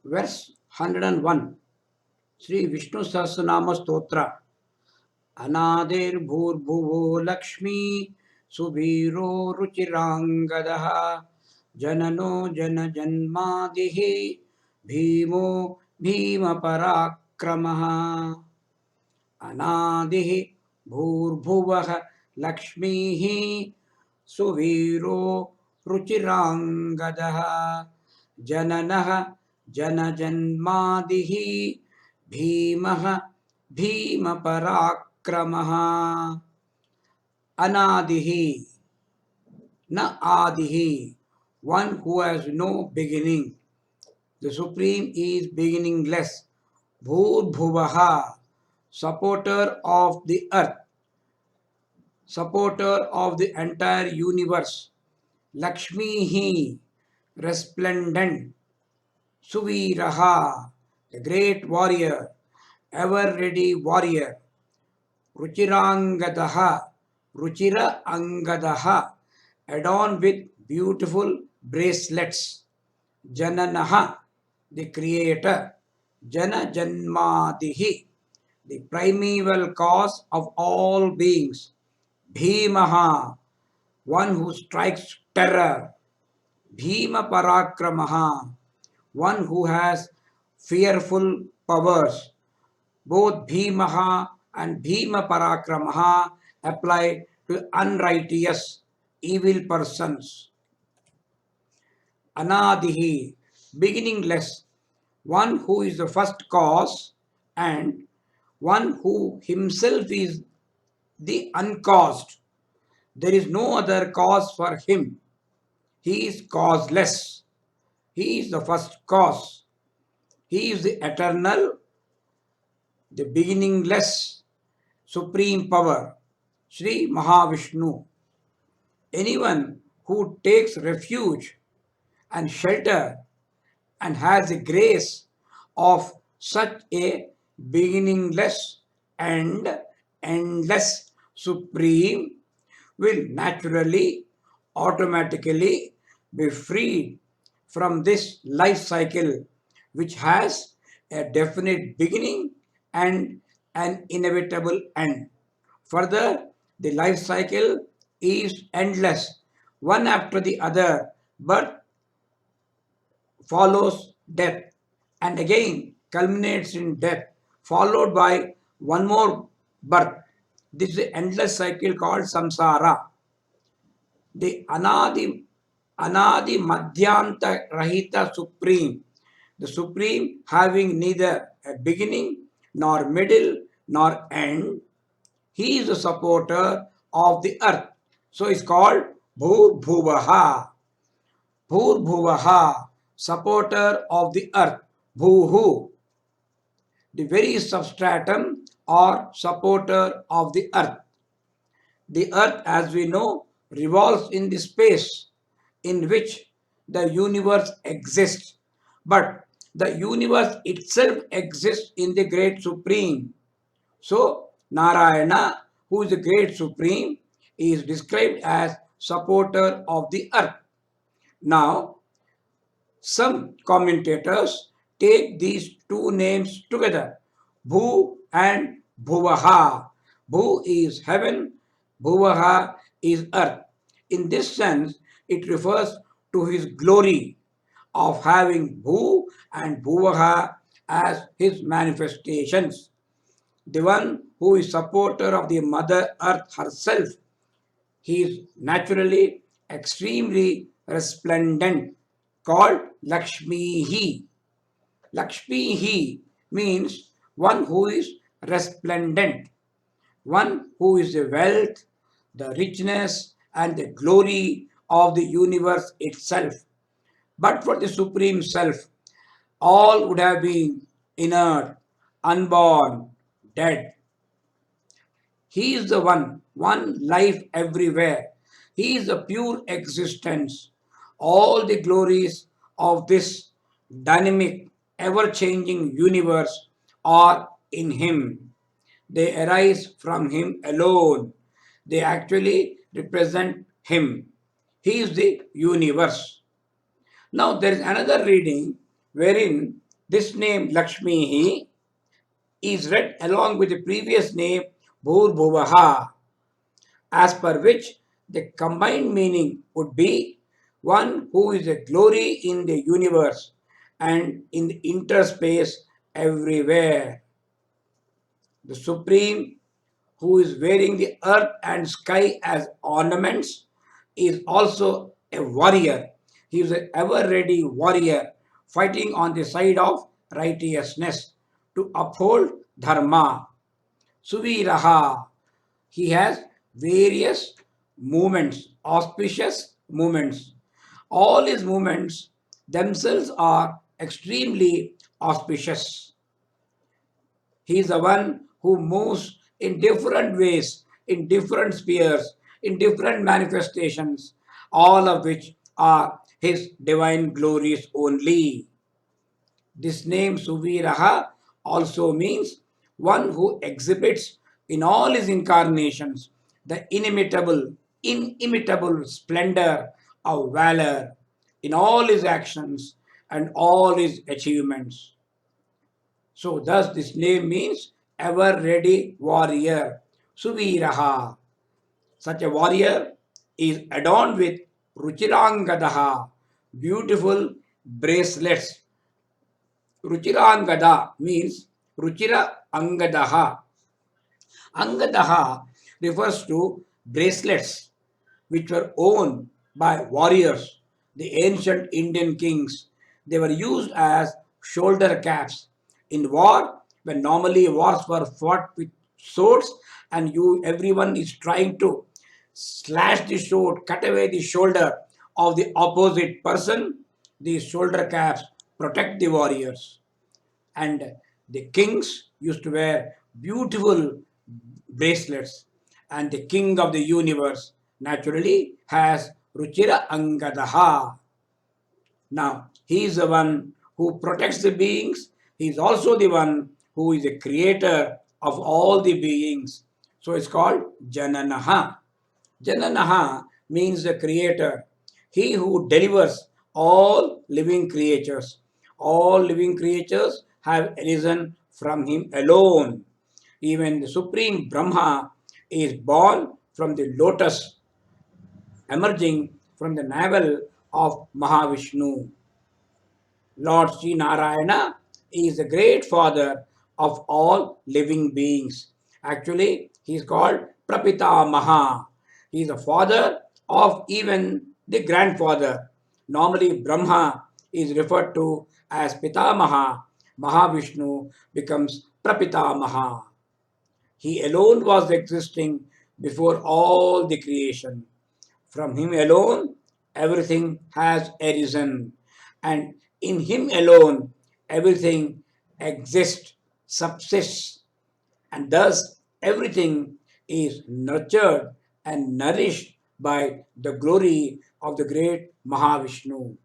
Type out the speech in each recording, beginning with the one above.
Verse 101, Sri Vishnu Sahasranaama Stotra. Anadir bhurбhuvo Lakshmi Subhiro Ruchirangadaha Janano Janajanmadihi Bhimo Bhima Parakramaha. Anadihi Bhurbhuvah Lakshmihi Suviro Ruchirangadaha Jananah Janajanmadihi Bhimah Bhima Parakramaha. Anadihi Na Adihi, one who has no beginning. The Supreme is beginningless. Bhurbhuvaha, supporter of the earth, supporter of the entire universe. Lakshmihi, resplendent. Suviraha, the great warrior, ever ready warrior. Ruchirangadaha, Ruchira Angadaha, adorned with beautiful bracelets. Jananaha, the creator. Jana Janmadihi, the primeval cause of all beings. Bhimaha, one who strikes terror. Bhima Parakramaha, one who has fearful powers. Both Bhimaha and Bhima Parakramaha apply to unrighteous, evil persons. Anadihi, beginningless, one who is the first cause and one who himself is the uncaused. There is no other cause for him. He is causeless. He is the first cause. He is the eternal, the beginningless, supreme power, Sri Mahavishnu. Anyone who takes refuge and shelter and has the grace of such a beginningless and endless supreme will naturally, automatically be freed from this life cycle which has a definite beginning and an inevitable end. Further, the life cycle is endless, one after the other, birth follows death and again culminates in death, followed by one more birth. This is the endless cycle called samsara. The Anadi Madhyanta Rahita Supreme, the Supreme having neither a beginning nor middle nor end. He is the supporter of the earth. So it's called Bhurbhuvaha. Bhurbhuvaha, supporter of the earth. Bhuhu, the very substratum or supporter of the earth. The earth, as we know, revolves in the space in which the universe exists. But the universe itself exists in the Great Supreme. So, Narayana, who is the Great Supreme, is described as supporter of the earth. Now, some commentators take these two names together, Bhu and Bhuvaha. Bhu is heaven, Bhuvaha is earth. In this sense, it refers to his glory of having Bhu and Bhuvaha as his manifestations. The one who is supporter of the Mother Earth herself, he is naturally extremely resplendent, called Lakshmihi. Lakshmihi means one who is resplendent, one who is the wealth, the richness, and the glory of the universe itself. But for the Supreme Self, all would have been inert, unborn, dead. He is the one life everywhere. He is the pure existence. All the glories of this dynamic, ever changing universe are in Him. They arise from Him alone. They actually represent Him. He is the universe. Now, there is another reading wherein This name Lakshmi is read along with the previous name Bhur as per which the combined meaning would be one who is a glory in the universe and in the interspace everywhere. The Supreme, who is wearing the earth and sky as ornaments, is also a warrior. He is an ever ready warrior fighting on the side of righteousness to uphold dharma. Suviraha. He has various movements, auspicious movements. All his movements themselves are extremely auspicious. He is the one who moves in different ways, in different spheres, in different manifestations, all of which are his divine glories only. This name Suviraha also means one who exhibits in all his incarnations the inimitable splendor of valor in all his actions and all his achievements. So, thus, this name means ever ready warrior, Suviraha. Such a warrior is adorned with Ruchirangadaha, beautiful bracelets. Ruchirangada means Ruchira Angadaha. Angadaha refers to bracelets which were owned by warriors, the ancient Indian kings. They were used as shoulder caps. In war, when normally wars were fought with swords and everyone is trying to slash the sword, cut away the shoulder of the opposite person, these shoulder caps protect the warriors. And the kings used to wear beautiful bracelets, and the king of the universe naturally has Ruchira Angadaha. Now, he is the one who protects the beings. He is also the one who is the creator of all the beings. So it's called Jananaha. Jananaha means the creator, he who delivers all living creatures. All living creatures have arisen from him alone. Even the Supreme Brahma is born from the lotus emerging from the navel of Mahavishnu. Lord Sri Narayana is the great father of all living beings. Actually, he is called Prapitamaha. He is the father of even the grandfather. Normally, Brahma is referred to as Pitamaha. Mahavishnu becomes Prapitamaha. He alone was existing before all the creation. From him alone, everything has arisen, and in him alone, everything exists, subsists, and thus everything is nurtured and nourished by the glory of the great Mahavishnu.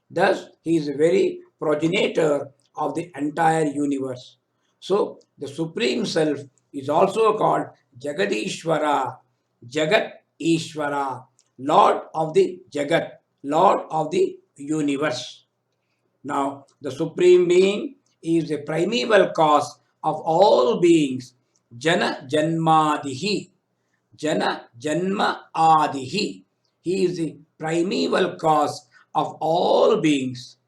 Thus, he is a very progenitor of the entire universe. So, the Supreme Self is also called Jagadishwara, Jagat Ishwara, Lord of the Jagat, Lord of the universe. Now, the Supreme Being is the primeval cause of all beings, Jana Janmadihi. Jana Janma Adihi. He is the primeval cause of all beings.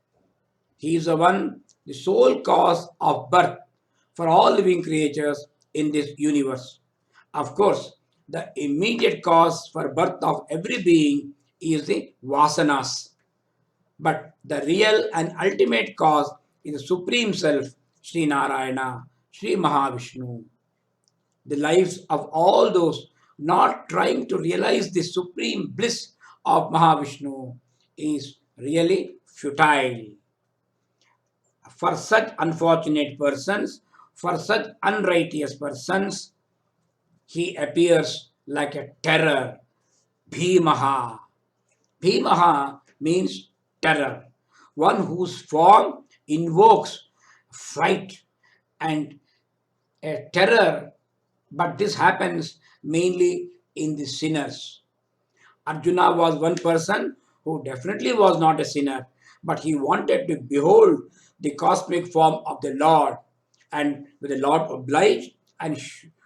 He is the one, the sole cause of birth for all living creatures in this universe. Of course, the immediate cause for birth of every being is the vasanas. But the real and ultimate cause is the Supreme Self, Sri Narayana, Sri Mahavishnu. The lives of all those not trying to realize the supreme bliss of Mahavishnu is really futile. For such unfortunate persons, for such unrighteous persons, he appears like a terror. Bhimaha. Bhimaha means terror. One whose form invokes fright and a terror, but this happens mainly in the sinners. Arjuna was one person who definitely was not a sinner, but he wanted to behold the cosmic form of the Lord. And with the Lord obliged and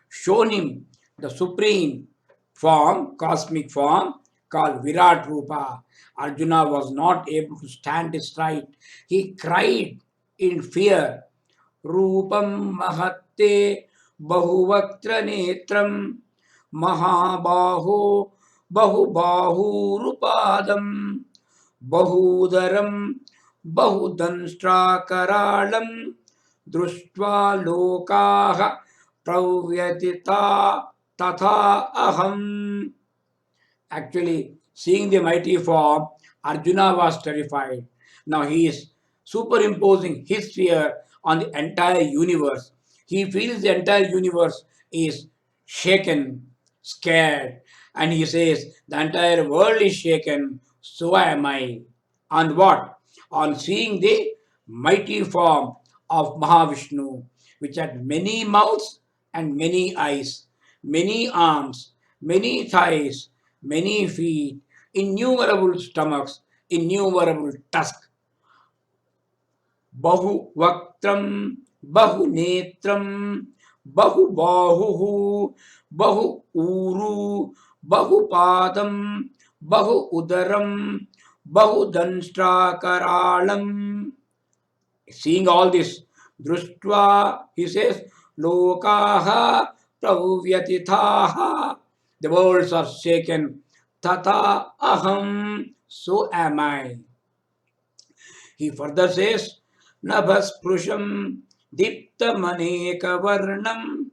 shown him the supreme form, cosmic form called Virat Rupa, Arjuna was not able to stand straight. He cried in fear, Rupam Mahatte Bahuvatra Netram Mahabaho Bahubahurupadam Bahudaram Bahudanstrakaralam Društva Lokaha Pravyatita Tatha Aham. Actually, seeing the mighty form, Arjuna was terrified. Now he is superimposing his fear on the entire universe. He feels the entire universe is shaken, scared, and he says, the entire world is shaken, so am I. On what? On seeing the mighty form of Mahavishnu, which had many mouths and many eyes, many arms, many thighs, many feet, innumerable stomachs, innumerable tusks, बहुवक्त्रं बहुनेत्रं बहुबाहुः बहु ऊरु बहुपादं बहु उदरं बहुदंष्ट्राकराळं. Seeing all this, društva, he says, lokaha pravyatithaha, the worlds are shaken, tata aham, so am I. He further says, Nabhasprusham Diptamanekavarnam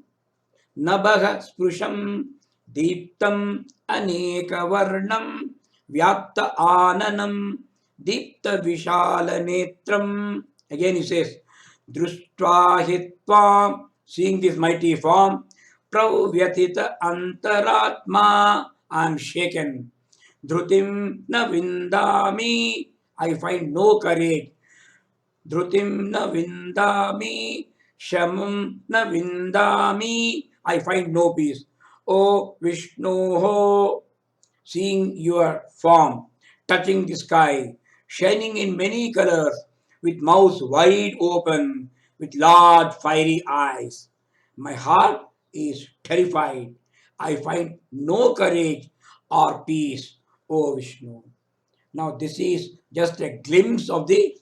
Nabha Sprusham Diptam Anekavarnam Vyapta Ananam Dipta Vishala Netram. Again he says, Društva Hitva, seeing this mighty form, Pravyatita Antaratma, I am shaken. Dhrutim na vindami, I find no courage. Dhrutim na vindami, shamam na vindami, I find no peace. O Vishnu, seeing your form, touching the sky, shining in many colors, with mouth wide open, with large fiery eyes. My heart is terrified. I find no courage or peace, O Vishnu. Now, this is just a glimpse of the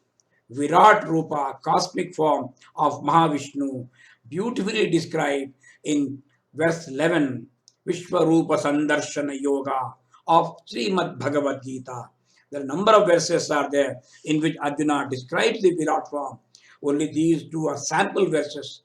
Virat Rupa, cosmic form of Mahavishnu, beautifully described in verse 11, Vishwarupa Sandarshana Yoga of Srimad Bhagavad Gita. There are a number of verses are there in which Arjuna describes the Virat form. Only these two are sample verses.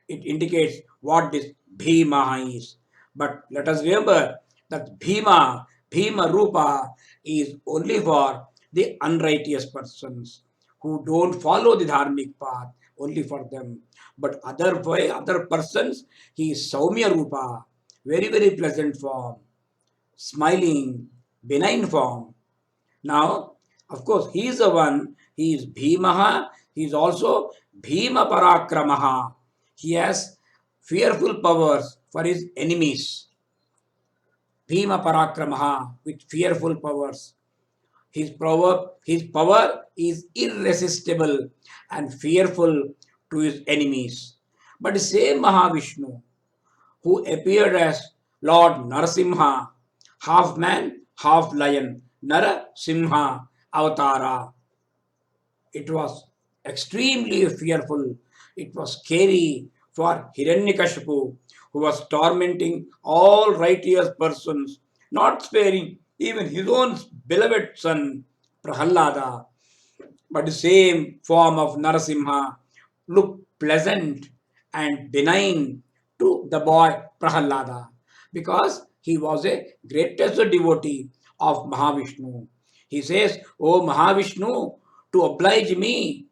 It indicates what this Bhima is. But let us remember that Bhima Rupa is only for the unrighteous persons who don't follow the dharmic path, only for them. But other persons, he is Saumya Rupa, very, very pleasant form, smiling, benign form. Now, of course, he is the one, he is Bhimaha, he is also Bhima Parakramaha. He has fearful powers for his enemies. Bhima Parakramaha, with fearful powers. His power is irresistible and fearful to his enemies. But the same Mahavishnu, who appeared as Lord Narasimha, half man, half lion, Narasimha Avatara. It was extremely fearful. It was scary for Hiranyakashipu, who was tormenting all righteous persons, not sparing even his own beloved son, Prahalada. But the same form of Narasimha looked pleasant and benign to the boy Prahalada because he was a greatest devotee of Mahavishnu. He says, O Mahavishnu, to oblige me,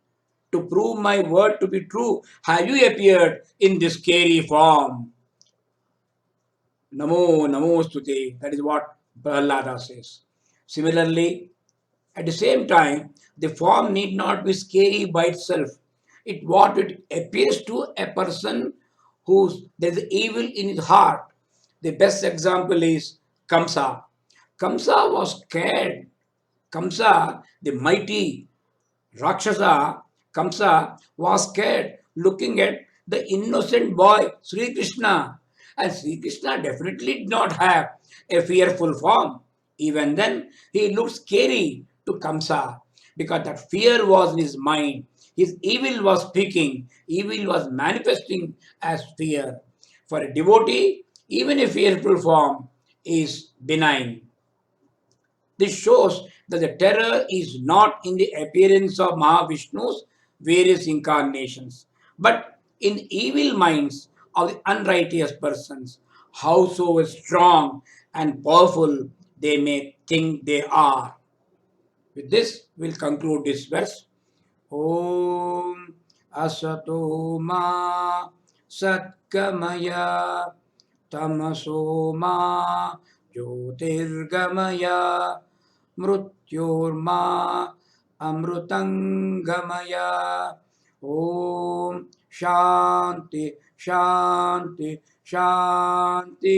to prove my word to be true, have you appeared in this scary form? Namo, Namo Stute. That is what Prahlada says. Similarly, at the same time, the form need not be scary by itself. It appears to a person whose there is evil in his heart. The best example is Kamsa. Kamsa was scared. Kamsa, the mighty Rakshasa, Kamsa, was scared looking at the innocent boy Sri Krishna. And Sri Krishna definitely did not have a fearful form. Even then, he looked scary to Kamsa because that fear was in his mind. His evil was speaking, evil was manifesting as fear. For a devotee, even a fearful form is benign. This shows that the terror is not in the appearance of Mahavishnu's various incarnations, but in evil minds of the unrighteous persons, howsoever strong and powerful they may think they are. With this, we'll conclude this verse. Om Asato Ma Satkamaya Tamaso Ma Jyotirgamaya Mrutyorma Amrutangamaya. Om Shanti Shanti Shanti.